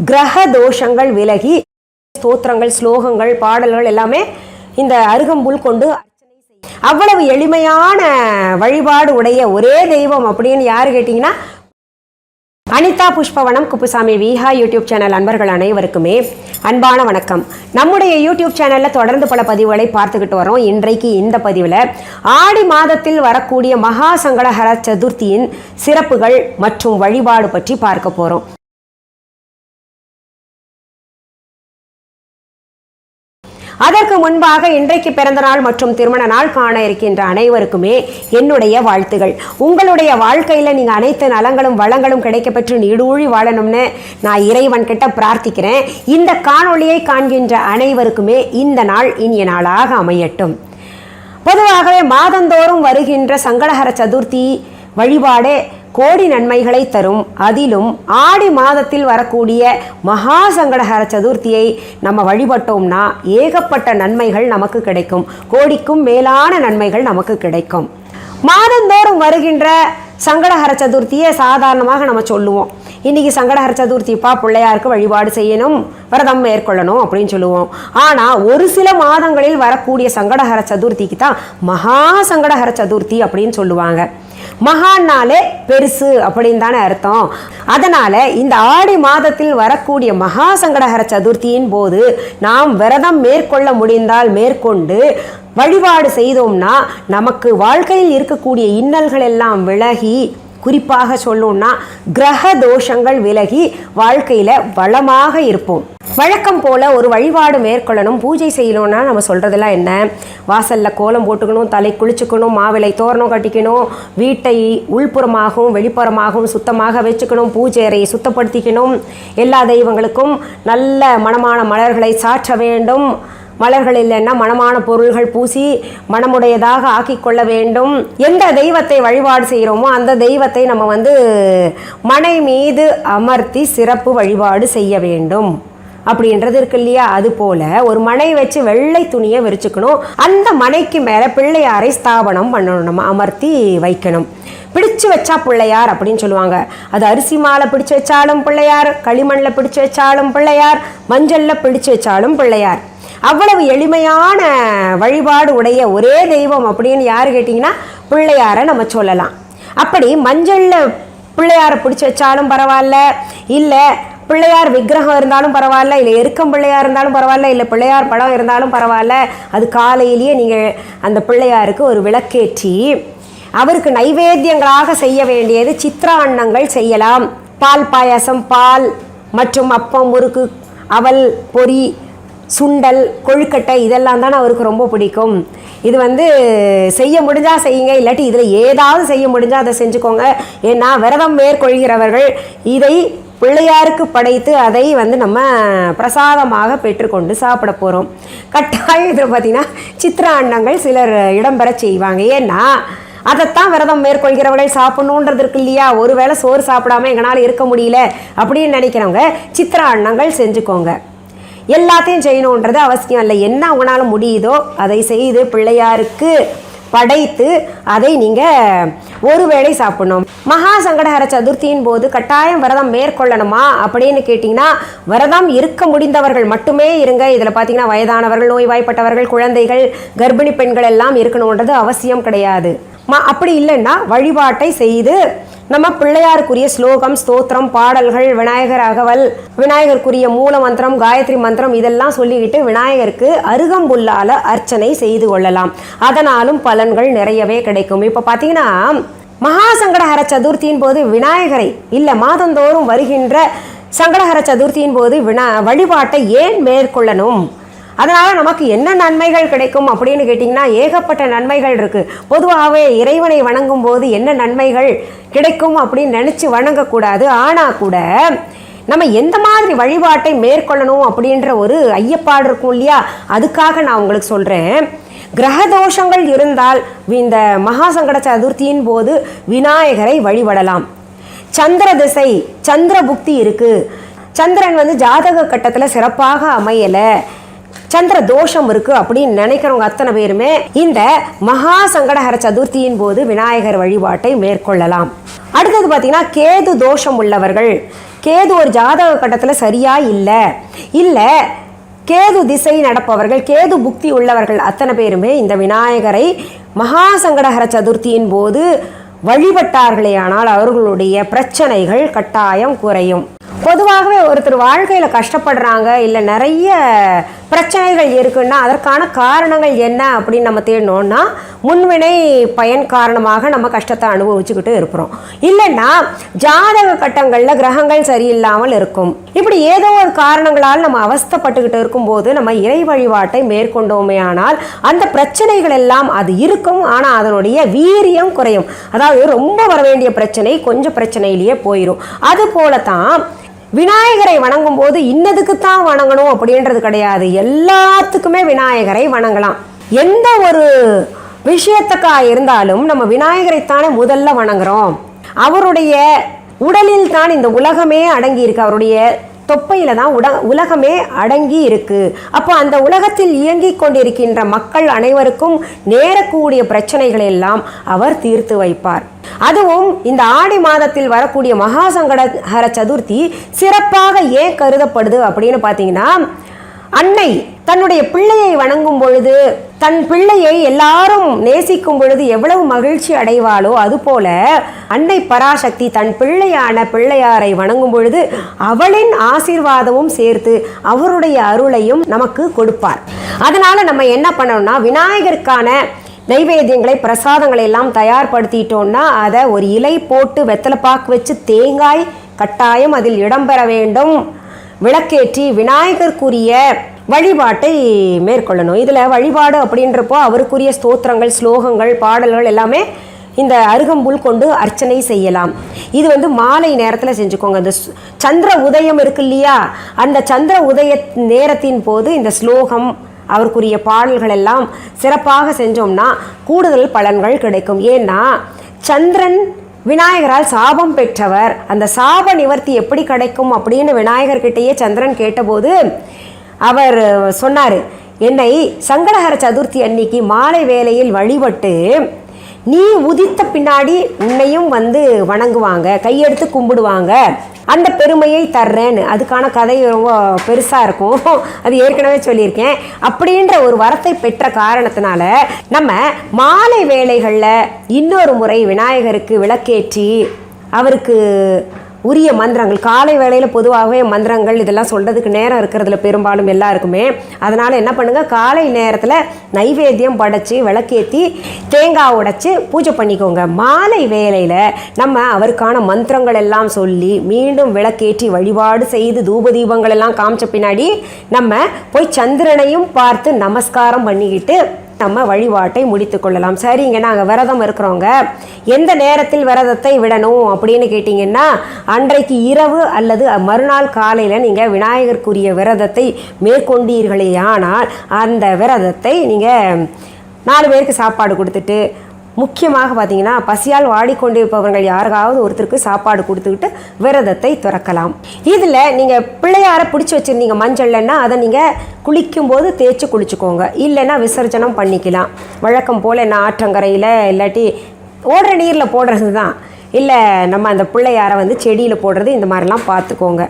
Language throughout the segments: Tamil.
கிரக தோஷங்கள் விலகி ஸ்தோத்திரங்கள், ஸ்லோகங்கள், பாடல்கள் எல்லாமே இந்த அருகம்புல் கொண்டு அவ்வளவு எளிமையான வழிபாடு உடைய ஒரே தெய்வம் அப்படின்னு யாரு கேட்டீங்கன்னா அனிதா புஷ்பவனம் குப்புசாமி விஹா யூடியூப் சேனல் அன்பர்கள் அனைவருக்குமே அன்பான வணக்கம். நம்முடைய யூடியூப் சேனலில் தொடர்ந்து பல பதிவுகளை பார்த்துக்கிட்டு வரோம். இன்றைக்கு இந்த பதிவில் ஆடி மாதத்தில் வரக்கூடிய மகா சங்கடஹர சதுர்த்தியின் சிறப்புகள் மற்றும் வழிபாடு பற்றி பார்க்க போகிறோம். அதற்கு முன்பாக இன்றைக்கு பிறந்த நாள் மற்றும் திருமண நாள் காண இருக்கின்ற அனைவருக்குமே என்னுடைய வாழ்த்துகள். உங்களுடைய வாழ்க்கையில் நீங்கள் அனைத்து நலங்களும் வளங்களும் கிடைக்கப்பெற்று நீடூழி வாழணும்னு நான் இறைவன் கிட்ட பிரார்த்திக்கிறேன். இந்த காணொளியை காண்கின்ற அனைவருக்குமே இந்த நாள் இனிய நாளாக அமையட்டும். பொதுவாகவே மாதந்தோறும் வருகின்ற சங்கடஹர சதுர்த்தி வழிபாடே கோடி நன்மைகளை தரும். அதிலும் ஆடி மாதத்தில் வரக்கூடிய மகா சங்கடஹர சதுர்த்தியை நம்ம வழிபட்டோம்னா ஏகப்பட்ட நன்மைகள் நமக்கு கிடைக்கும். கோடிக்கும் மேலான நன்மைகள் நமக்கு கிடைக்கும். மாதந்தோறும் வருகின்ற சங்கடஹர சதுர்த்தியை சாதாரணமாக நம்ம சொல்லுவோம், இன்னைக்கு சங்கடஹர சதுர்த்திப்பா, பிள்ளையாருக்கு வழிபாடு செய்யணும், விரதம் மேற்கொள்ளணும் அப்படின்னு சொல்லுவோம். ஆனால் ஒரு சில மாதங்களில் வரக்கூடிய சங்கடஹர சதுர்த்திக்கு தான் மகா சங்கடஹர சதுர்த்தி அப்படின்னு சொல்லுவாங்க. மகான்னாலே பெருசு அப்படின்னு தானே அர்த்தம். அதனால இந்த ஆடி மாதத்தில் வரக்கூடிய மகா சங்கடஹர சதுர்த்தியின் போது நாம் விரதம் மேற்கொள்ள முடிந்தால் மேற்கொண்டு வழிபாடு செய்தோம்னா நமக்கு வாழ்க்கையில் இருக்கக்கூடிய இன்னல்கள் எல்லாம் விலகி, குறிப்பாக சொல்லணும்னா கிரக தோஷங்கள் விலகி வாழ்க்கையில் வளமாக இருப்போம். வழக்கம் போல் ஒரு வழிபாடு மேற்கொள்ளணும், பூஜை செய்யணும்னா நம்ம சொல்கிறதெல்லாம் என்ன, வாசலில் கோலம் போட்டுக்கணும், தலை குளிச்சுக்கணும், மாவிலை தோரணம் கட்டிக்கணும், வீட்டை உள்புறமாகவும் வெளிப்புறமாகவும் சுத்தமாக வச்சுக்கணும், பூஜை அறையை சுத்தப்படுத்திக்கணும், எல்லா தெய்வங்களுக்கும் நல்ல மணமான மலர்களை சாற்ற வேண்டும், மலர்கள் இல்லைன்னா மணமான பொருள்கள் பூசி மனமுடையதாக ஆக்கிக்கொள்ள வேண்டும். எந்த தெய்வத்தை வழிபாடு செய்கிறோமோ அந்த தெய்வத்தை நம்ம மனை மீது அமர்த்தி சிறப்பு வழிபாடு செய்ய வேண்டும் அப்படின்றது இருக்கு இல்லையா. அது போல ஒரு மனை வச்சு வெள்ளை துணியை விரிச்சுக்கணும், அந்த மனைக்கு மேலே பிள்ளையாரை ஸ்தாபனம் பண்ணணும், நம்ம அமர்த்தி வைக்கணும். பிடிச்சு வச்சா பிள்ளையார் அப்படின்னு சொல்லுவாங்க. அது அரிசி மாலை பிடிச்சு வச்சாலும் பிள்ளையார், களிமண்ணில் பிடிச்சு வச்சாலும் பிள்ளையார், மஞ்சளில் பிடிச்சு வச்சாலும் பிள்ளையார். அவ்வளவு எளிமையான வழிபாடு உடைய ஒரே தெய்வம் அப்படின்னு யார் கேட்டிங்கன்னா பிள்ளையாரை நம்ம சொல்லலாம். அப்படி மஞ்சளில் பிள்ளையாரை பிடிச்சி வச்சாலும் பரவாயில்ல, இல்லை பிள்ளையார் விக்கிரகம் இருந்தாலும் பரவாயில்ல, இல்லை எருக்கம் பிள்ளையார் இருந்தாலும் பரவாயில்ல, இல்லை பிள்ளையார் படம் இருந்தாலும் பரவாயில்ல, அது காலையிலேயே நீங்கள் அந்த பிள்ளையாருக்கு ஒரு விளக்கேற்றி அவருக்கு நைவேத்தியங்களாக செய்ய வேண்டியது சித்திரான்னங்கள் செய்யலாம். பால் பாயாசம், பால் மற்றும் அப்பம், முறுக்கு, அவல், பொரி, சுண்டல், கொழுக்கட்டை இதெல்லாம் தானே அவருக்கு ரொம்ப பிடிக்கும். இது செய்ய முடிஞ்சால் செய்யுங்க, இல்லாட்டி இதில் ஏதாவது செய்ய முடிஞ்சால் அதை செஞ்சுக்கோங்க. ஏன்னா விரதம் மேற்கொள்கிறவர்கள் இதை பிள்ளையாருக்கு படைத்து அதை நம்ம பிரசாதமாக பெற்றுக்கொண்டு சாப்பிட போகிறோம். கட்டாயம் இதில் பார்த்திங்கன்னா சித்திரான்னங்கள் சிலர் இடம்பெற செய்வாங்க. ஏன்னா அதைத்தான் விரதம் மேற்கொள்கிறவர்கள் சாப்பிடணுன்றது இருக்கு இல்லையா. ஒரு வேளை சோறு சாப்பிடாம எங்களால் இருக்க முடியல அப்படின்னு நினைக்கிறவங்க சித்திரான்னங்கள் செஞ்சுக்கோங்க. எல்லாத்தையும் செய்யணுன்றது அவசியம் இல்லை. என்ன உங்களால் முடியுதோ அதை செய்து பிள்ளையாருக்கு படைத்து அதை நீங்கள் ஒரு வேளை சாப்பிடணும். மகா சங்கடஹர சதுர்த்தியின் போது கட்டாயம் விரதம் மேற்கொள்ளணுமா அப்படின்னு கேட்டிங்கன்னா விரதம் இருக்க முடிந்தவர்கள் மட்டுமே இருங்க. இதில் பார்த்தீங்கன்னா வயதானவர்கள், நோய்வாய்ப்பட்டவர்கள், குழந்தைகள், கர்ப்பிணி பெண்கள் எல்லாம் இருக்கணுன்றது அவசியம் கிடையாது. அப்படி இல்லைன்னா வழிபாட்டை செய்து நம்ம பிள்ளையாருக்குரிய ஸ்லோகம், ஸ்தோத்திரம், பாடல்கள், விநாயகர் அகவல், விநாயகருக்குரிய மூல மந்திரம், காயத்ரி மந்திரம் இதெல்லாம் சொல்லிக்கிட்டு விநாயகருக்கு அருகம்புல்லால் அர்ச்சனை செய்து கொள்ளலாம். அதனாலும் பலன்கள் நிறையவே கிடைக்கும். இப்போ பார்த்தீங்கன்னா மகா சங்கடஹர சதுர்த்தியின் போது விநாயகரை இல்லை மாதந்தோறும் வருகின்ற சங்கடஹர சதுர்த்தியின் போது வழிபாட்டை ஏன் மேற்கொள்ளணும், அதனால் நமக்கு என்ன நன்மைகள் கிடைக்கும் அப்படின்னு கேட்டிங்கன்னா ஏகப்பட்ட நன்மைகள் இருக்குது. பொதுவாகவே இறைவனை வணங்கும் போது என்ன நன்மைகள் கிடைக்கும் அப்படின்னு நினச்சி வணங்கக்கூடாது. ஆனால் கூட நம்ம எந்த மாதிரி வழிபாட்டை மேற்கொள்ளணும் அப்படின்ற ஒரு ஐயப்பாடு இருக்கும் இல்லையா. அதுக்காக நான் உங்களுக்கு சொல்கிறேன். கிரகதோஷங்கள் இருந்தால் இந்த மகா சங்கட சதுர்த்தியின் போது விநாயகரை வழிபடலாம். சந்திர திசை, சந்திர புக்தி இருக்குது, சந்திரன் ஜாதக கட்டத்தில் சிறப்பாக அமையலை, சந்திர தோஷம் இருக்கு அப்படின்னு நினைக்கிறவங்க அத்தனை பேருமே இந்த மகா சங்கடஹர சதுர்த்தியின் போது விநாயகர் வழிபாட்டை மேற்கொள்ளலாம். அடுத்தது பார்த்தீங்கன்னா கேது தோஷம் உள்ளவர்கள், கேது ஒரு ஜாதக கட்டத்தில் சரியா இல்லை கேது திசை நடப்பவர்கள், கேது புக்தி உள்ளவர்கள் அத்தனை பேருமே இந்த விநாயகரை மகா சங்கடஹர சதுர்த்தியின் போது வழிபட்டார்களே ஆனால் அவர்களுடைய பிரச்சனைகள் கட்டாயம் குறையும். பொதுவாகவே ஒருத்தர் வாழ்க்கையில் கஷ்டப்படுறாங்க, இல்லை நிறைய பிரச்சனைகள் இருக்குன்னா அதற்கான காரணங்கள் என்ன அப்படின்னு நம்ம தேடணும்னா முன்வினை பயன் காரணமாக நம்ம கஷ்டத்தை அனுபவிச்சுக்கிட்டு இருக்கிறோம். இல்லைன்னா ஜாதக கட்டங்களில் கிரகங்கள் சரியில்லாமல் இருக்கும். இப்படி ஏதோ ஒரு காரணங்களால் நம்ம அவஸ்தைப்பட்டுக்கிட்டு இருக்கும்போது நம்ம இறை வழிபாட்டை மேற்கொண்டோமே ஆனால் அந்த பிரச்சனைகள் எல்லாம் அது இருக்கும், ஆனால் அதனுடைய வீரியம் குறையும். அதாவது ரொம்ப வர வேண்டிய பிரச்சனை கொஞ்சம் பிரச்சனையிலேயே போயிடும். அது போலத்தான் விநாயகரை வணங்கும் போது இன்னதுக்குத்தான் வணங்கணும் அப்படின்றது கிடையாது. எல்லாத்துக்குமே விநாயகரை வணங்கலாம். எந்த ஒரு விஷயத்துக்கா இருந்தாலும் நம்ம விநாயகரைத்தானே முதல்ல வணங்குறோம். அவருடைய உடலில் தான் இந்த உலகமே அடங்கி இருக்கு, அவருடைய தொப்பையில தான் உலகமே அடங்கி இருக்கு. அப்போ அந்த உலகத்தில் இயங்கிக் கொண்டிருக்கின்ற மக்கள் அனைவருக்கும் நேரக்கூடிய பிரச்சனைகளை எல்லாம் அவர் தீர்த்து வைப்பார். அதுவும் இந்த ஆடி மாதத்தில் வரக்கூடிய மகா சங்கடஹர சதுர்த்தி சிறப்பாக ஏன் கருதப்படுது அப்படின்னு பார்த்தீங்கன்னா, அன்னை தன்னுடைய பிள்ளையை வணங்கும் பொழுது, தன் பிள்ளையை எல்லாரும் நேசிக்கும் பொழுது எவ்வளவு மகிழ்ச்சி அடைவாளோ அதுபோல அன்னை பராசக்தி தன் பிள்ளையாரை வணங்கும் பொழுது அவளின் ஆசீர்வாதமும் சேர்த்து அவருடைய அருளையும் நமக்கு கொடுப்பார். அதனால நம்ம என்ன பண்ணணும்னா, விநாயகருக்கான நைவேத்தியங்களை பிரசாதங்களை எல்லாம் தயார்படுத்திட்டோம்னா அதை ஒரு இலை போட்டு வெத்தலைப்பாக்கு வச்சு தேங்காய் கட்டாயம் அதில் இடம்பெற வேண்டும். விளக்கேற்றி விநாயகருக்குரிய வழிபாட்டை மேற்கொள்ளணும். இதில் வழிபாடு அப்படின்றப்போ அவருக்குரிய ஸ்தோத்திரங்கள், ஸ்லோகங்கள், பாடல்கள் எல்லாமே இந்த அருகம்புல் கொண்டு அர்ச்சனை செய்யலாம். இது மாலை நேரத்தில் செஞ்சுக்கோங்க. இந்த சந்திர உதயம் இருக்கு இல்லையா, அந்த சந்திர உதய நேரத்தின் போது இந்த ஸ்லோகம் அவருக்குரிய பாடல்கள் எல்லாம் சிறப்பாக செஞ்சோம்னா கூடுதல் பலன்கள் கிடைக்கும். ஏன்னா சந்திரன் விநாயகரால் சாபம் பெற்றவர். அந்த சாப நிவர்த்தி எப்படி கிடைக்கும் அப்படின்னு விநாயகர்கிட்டயே சந்திரன் கேட்டபோது அவர் சொன்னார், என்னை சங்கடஹர சதுர்த்தி அன்னைக்கு மாலை வேளையில் வழிபட்டு நீ உதித்த பின்னாடி உன்னையும் வணங்குவாங்க, கையெடுத்து கும்பிடுவாங்க, அந்த பெருமையை தர்றேன்னு. அதுக்கான கதை ரொம்ப பெருசாக இருக்கும், அது ஏற்கனவே சொல்லியிருக்கேன். அப்படின்ற ஒரு வரத்தை பெற்ற காரணத்தினால நம்ம மாலை வேளைகளில் இன்னொரு முறை விநாயகருக்கு விளக்கேற்றி அவருக்கு உரிய மந்திரங்கள், காலை வேளையில் பொதுவாகவே மந்திரங்கள் இதெல்லாம் சொல்கிறதுக்கு நேரம் இருக்கிறதுல பெரும்பாலும் எல்லாருக்குமே. அதனால் என்ன பண்ணுங்கள், காலை நேரத்தில் நைவேத்தியம் படைச்சி விளக்கேற்றி தேங்காய் உடைச்சி பூஜை பண்ணிக்கோங்க. மாலை வேளையில் நம்ம அவருக்கான மந்திரங்கள் எல்லாம் சொல்லி மீண்டும் விளக்கேற்றி வழிபாடு செய்து தூப தீபங்கள் எல்லாம் காமிச்ச பின்னாடி நம்ம போய் சந்திரனையும் பார்த்து நமஸ்காரம் பண்ணிக்கிட்டு நம்ம வழிபாட்டை முடித்து கொள்ளலாம். சரிங்க, நாங்கள் விரதம் இருக்கிறோங்க, எந்த நேரத்தில் விரதத்தை விடணும் அப்படின்னு கேட்டிங்கன்னா, அன்றைக்கு இரவு அல்லது மறுநாள் காலையில் நீங்கள் விநாயகருக்குரிய விரதத்தை மேற்கொண்டீர்களே ஆனால் அந்த விரதத்தை நீங்கள் 4 பேருக்கு சாப்பாடு கொடுத்துட்டு, முக்கியமாக பார்த்தீங்கன்னா பசியால் வாடிக்கொண்டிருப்பவர்கள் யாருக்காவது ஒருத்தருக்கு சாப்பாடு கொடுத்துக்கிட்டு விரதத்தை துறக்கலாம். இதில் நீங்கள் பிள்ளையாரை பிடிச்சி வச்சுருந்தீங்க மஞ்சள்னா அதை நீங்கள் குளிக்கும்போது தேய்ச்சி குளிச்சுக்கோங்க, இல்லைன்னா விசர்ஜனம் பண்ணிக்கலாம். வழக்கம் போல் என்ன ஆற்றங்கரையில் இல்லாட்டி ஓடுற நீரில் போடுறது தான், இல்லை நம்ம அந்த பிள்ளையாரை செடியில் போடுறது, இந்த மாதிரிலாம் பார்த்துக்கோங்க.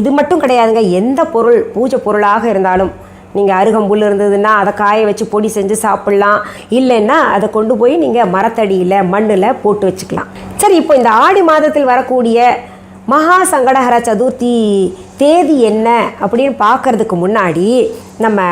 இது மட்டும் கிடையாதுங்க, எந்த பொருள் பூஜை பொருளாக இருந்தாலும் நீங்கள் அருகம்புல் இருந்ததுன்னா அதை காய வச்சு பொடி செஞ்சு சாப்பிட்லாம், இல்லைன்னா அதை கொண்டு போய் நீங்கள் மரத்தடியில் மண்ணில் போட்டு வச்சுக்கலாம். சரி, இப்போ இந்த ஆடி மாதத்தில் வரக்கூடிய மகா சங்கடஹர சதுர்த்தி தேதி என்ன அப்படின்னு பார்க்கறதுக்கு முன்னாடி நம்ம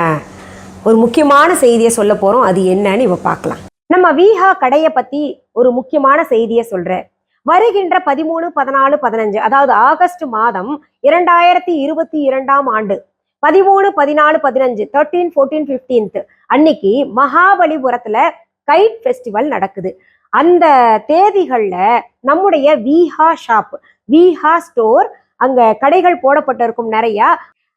ஒரு முக்கியமான செய்தியை சொல்ல போகிறோம். அது என்னன்னு இப்போ பார்க்கலாம். நம்ம வீஹா கடையை பற்றி ஒரு முக்கியமான செய்தியை சொல்கிறேன். வருகின்ற 13, 14, 15 அதாவது ஆகஸ்ட் மாதம் 2022 ஆண்டு 13, 14, 15 13, 14, 15 அன்னைக்கு மகாபலிபுரத்துல கைட் ஃபெஸ்டிவல் நடக்குது. அந்த தேதிகள்ல நம்முடைய வீஹா ஷாப், வீஹா ஸ்டோர், அங்க கடைகள் போடப்பட்டிருக்கும் நிறைய.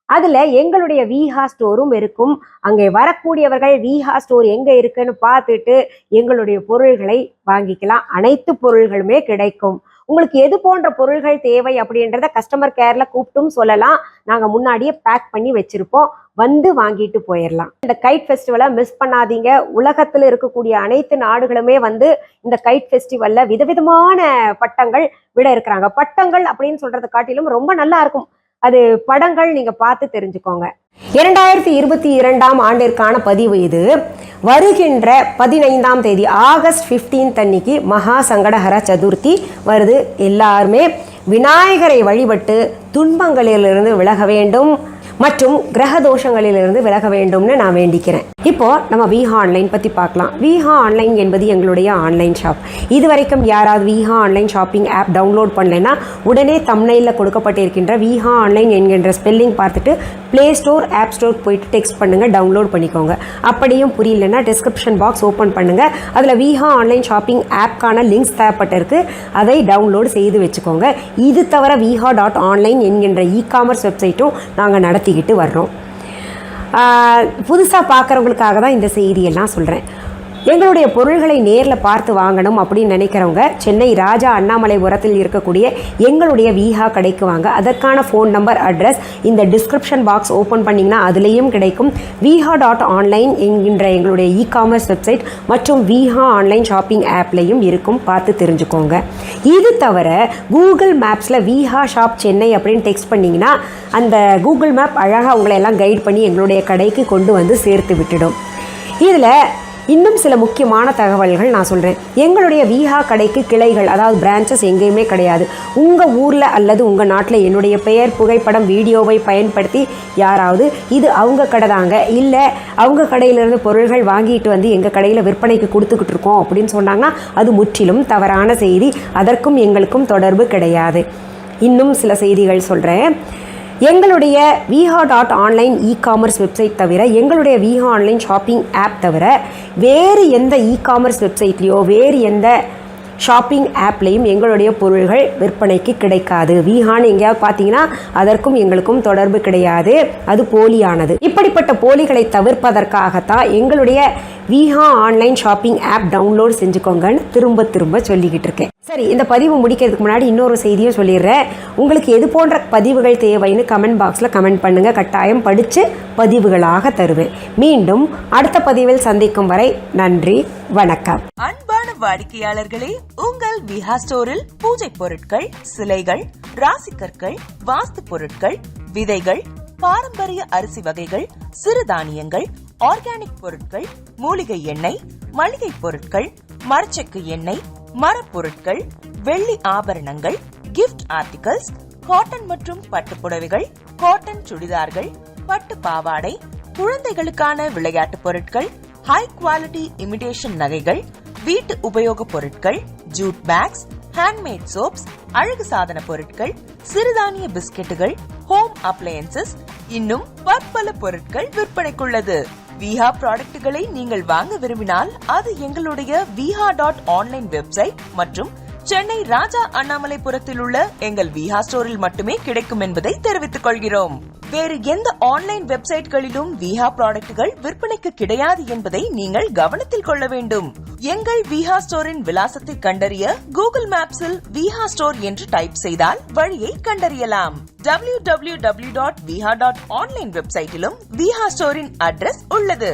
அதுல எங்களுடைய வீஹா ஸ்டோரும் இருக்கும். அங்கே வரக்கூடியவர்கள் வீஹா ஸ்டோர் எங்க இருக்குன்னு பார்த்துட்டு எங்களுடைய பொருள்களை வாங்கிக்கலாம். அனைத்து பொருள்களுமே கிடைக்கும். உங்களுக்கு எது போன்ற பொருள்கள் தேவை அப்படின்றத கஸ்டமர் கேர்ல கூப்பிட்டும் சொல்லலாம். நாங்க முன்னாடியே பேக் பண்ணி வச்சிருப்போம், வந்து வாங்கிட்டு போயிடலாம். இந்த கைட் ஃபெஸ்டிவலை மிஸ் பண்ணாதீங்க. உலகத்துல இருக்கக்கூடிய அனைத்து நாடுகளுமே வந்து இந்த கைட் ஃபெஸ்டிவல்ல விதவிதமான பட்டங்கள் விட இருக்கிறாங்க. பட்டங்கள் அப்படின்னு சொல்றதை காட்டிலும் ரொம்ப நல்லா இருக்கும் அது படங்கள், நீங்க பார்த்து தெரிஞ்சுக்கோங்க. 2022 ஆண்டிற்கான பதிவு இது. வருகின்ற 15ஆம் தேதி ஆகஸ்ட் 15 அன்னைக்கு மகா சங்கடஹர சதுர்த்தி வருது. எல்லாருமே விநாயகரை வழிபட்டு துன்பங்களிலிருந்து விலக வேண்டும் மற்றும் கிரக தோஷங்களிலிருந்து விலக வேண்டும்னு நான் வேண்டிக்கிறேன். இப்போ நம்ம விஹா ஆன்லைன் பற்றி பார்க்கலாம். விஹா ஆன்லைன் என்பது எங்களுடைய ஆன்லைன் ஷாப். இது வரைக்கும் யாராவது Viha online shopping app download பண்ணலைன்னா உடனே தம்ப்நெயிலில் கொடுக்கப்பட்டிருக்கின்ற விஹா ஆன்லைன் என்கின்ற ஸ்பெல்லிங் பார்த்துட்டு ப்ளே ஸ்டோர் ஆப் ஸ்டோர் போயிட்டு டெக்ஸ்ட் பண்ணுங்கள், டவுன்லோட் பண்ணிக்கோங்க. அப்படியும் புரியலன்னா டிஸ்கிரிப்ஷன் பாக்ஸ் ஓப்பன் பண்ணுங்கள், அதில் விஹா ஆன்லைன் ஷாப்பிங் ஆப்கான லிங்க்ஸ் தேவைப்பட்டிருக்கு, அதை டவுன்லோட் செய்து வச்சுக்கோங்க. இது தவிர viha.online என்கின்ற இ-காமர்ஸ் வெப்சைட்டும் நாங்கள் நடத்திக்கிட்டு வர்றோம். புதுசாக பார்க்குறவங்களுக்காக தான் இந்த செய்தியெல்லாம் சொல்கிறேன். எங்களுடைய பொருள்களை நேரில் பார்த்து வாங்கணும் அப்படின்னு நினைக்கிறவங்க சென்னை ராஜா அண்ணாமலைபுரத்தில் இருக்கக்கூடிய எங்களுடைய விஹா கடைக்கு வாங்க. அதற்கான ஃபோன் நம்பர், அட்ரஸ் இந்த டிஸ்கிரிப்ஷன் பாக்ஸ் ஓப்பன் பண்ணிங்கன்னா அதுலேயும் கிடைக்கும். viha.online என்கின்ற எங்களுடைய இ-காமர்ஸ் வெப்சைட் மற்றும் விஹா ஆன்லைன் ஷாப்பிங் ஆப்லேயும் இருக்கும், பார்த்து தெரிஞ்சுக்கோங்க. இது தவிர கூகுள் மேப்ஸில் விஹா ஷாப் சென்னை அப்படின்னு டெக்ஸ்ட் பண்ணிங்கன்னா அந்த கூகுள் மேப் அழகாக உங்களை எல்லாம் கைட் பண்ணி எங்களுடைய கடைக்கு கொண்டு வந்து சேர்த்து விட்டுடும். இதில் இன்னும் சில முக்கியமான தகவல்கள் நான் சொல்கிறேன். எங்களுடைய விஹா கடைக்கு கிளைகள், அதாவது பிரான்ச்சஸ் எங்கேயுமே கிடையாது. உங்கள் ஊரில் அல்லது உங்கள் நாட்டில் என்னுடைய பெயர், புகைப்படம், வீடியோவை பயன்படுத்தி யாராவது இது அவங்க கடை தாங்க, இல்லை அவங்க கடையிலேருந்து பொருள்கள் வாங்கிட்டு வந்து எங்கள் கடையில் விற்பனைக்கு கொடுத்துக்கிட்டு இருக்கோம் அப்படின்னு சொன்னாங்கன்னா அது முற்றிலும் தவறான செய்தி. அதற்கும் எங்களுக்கும் தொடர்பு கிடையாது. இன்னும் சில செய்திகள் சொல்கிறேன். எங்களுடைய viha.online இ-காமர்ஸ் வெப்சைட் தவிர, எங்களுடைய விஹா ஆன்லைன் ஷாப்பிங் ஆப் தவிர வேறு எந்த இ-காமர்ஸ் வெப்சைட்லேயோ வேறு எந்த ஷாப்பிங் ஆப்லேயும் எங்களுடைய பொருள்கள் விற்பனைக்கு கிடைக்காது. விஹான்னு எங்கேயாவது பார்த்தீங்கன்னா அதற்கும் எங்களுக்கும் தொடர்பு கிடையாது, அது போலியானது. இப்படிப்பட்ட போலிகளை தவிர்ப்பதற்காகத்தான் எங்களுடைய Viha online shopping app download செஞ்சுக்கோங்கன்னு திரும்ப திரும்ப சொல்லிக்கிட்டு இருக்கேன். சரி, இந்த பதிவு முடிக்கிறதுக்கு முன்னாடி இன்னொரு செய்தியும் சொல்லிடுறேன். உங்களுக்கு எது போன்ற பதிவுகள் தேவைன்னு கமெண்ட் பாக்ஸில் கமெண்ட் பண்ணுங்கள், கட்டாயம் படித்து பதிவுகளாக தருவேன். மீண்டும் அடுத்த பதிவில் சந்திக்கும் வரை நன்றி, வணக்கம். அன்பான வாடிக்கையாளர்களே, உங்கள் விஹா ஸ்டோரில் பூஜை பொருட்கள், சிலைகள், ராசிக்கற்கள், வாஸ்து பொருட்கள், விதைகள், பாரம்பரிய அரிசி வகைகள், சிறுதானியங்கள், ஆர்கானிக் பொருட்கள், மூலிகை எண்ணெய், மளிகை பொருட்கள், மரச்செக்கு எண்ணெய், மரப்பொருட்கள், வெள்ளி ஆபரணங்கள், கிஃப்ட் ஆர்டிகல்ஸ், காட்டன் மற்றும் பட்டு புடவைகள், காட்டன் சுடிதார்கள், பட்டு பாவாடை, குழந்தைகளுக்கான விளையாட்டு பொருட்கள், ஹை குவாலிட்டி இமிடேஷன் நகைகள், வீட்டு உபயோக பொருட்கள், ஜூட் பேக்ஸ், ஹேண்ட்மேட் சோப்ஸ், அழகு சாதன பொருட்கள், சிறுதானிய பிஸ்கெட்டுகள், ஹோம் அப்ளையன்சஸ், இன்னும் பற்பல பொருட்கள் விற்பனைக்குள்ளது. விஹா ப்ராடக்ட்களை நீங்கள் வாங்க விரும்பினால் அது எங்களுடைய viha.online வெப்சைட் மற்றும் சென்னை ராஜா அண்ணாமலைபுரத்தில் உள்ள எங்கள் விஹா ஸ்டோரில் மட்டுமே கிடைக்கும் என்பதை தெரிவித்துக் கொள்கிறோம். வேறு எந்த ஆன்லைன் வெப்சைட்களிலும் விஹா ப்ராடக்ட்கள் விற்பனைக்கு கிடையாது என்பதை நீங்கள் கவனத்தில் கொள்ள வேண்டும். எங்கள் விஹா ஸ்டோரின் விலாசத்தை கண்டறிய கூகுள் மேப்ஸில் விஹா ஸ்டோர் என்று டைப் செய்தால் வழியை கண்டறியலாம். www.viha.online வெப்சைட்டிலும் விஹா ஸ்டோரின் அட்ரஸ் உள்ளது.